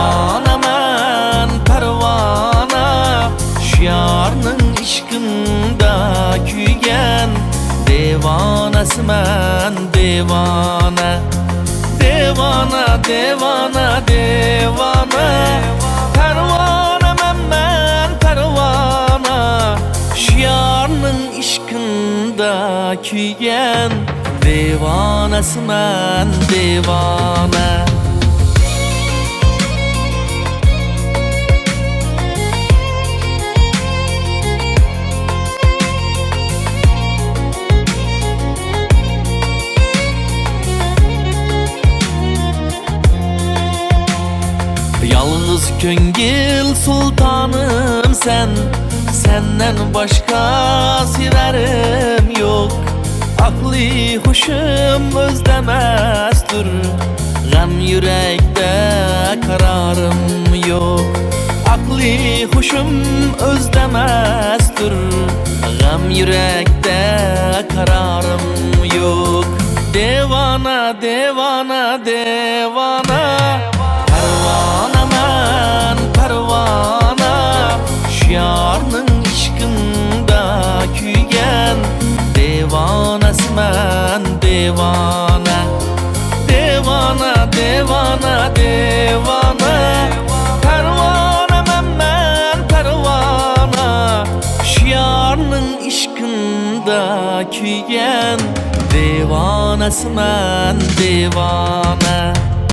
Pervanaman pervana, şiarning ishqinda kuygan devanasiman devona. Devona, devona, devona, pervanaman men pervana, şiarning ishqinda kuygan devanasiman devona. Yalnız köngil sultanım sen, senden başka severim yok. Akli hoşum özlemezdir, gam yürekte kararım yok. Akli hoşum özlemezdir, gam yürekte kararım yok. Devana, devana, devana, pervanaman pervana, şiarning ishqinda kuygan devanasiman devona. Devona, devona, devona, pervanaman men pervana, şiarning ishqinda kuygan devanasiman devona.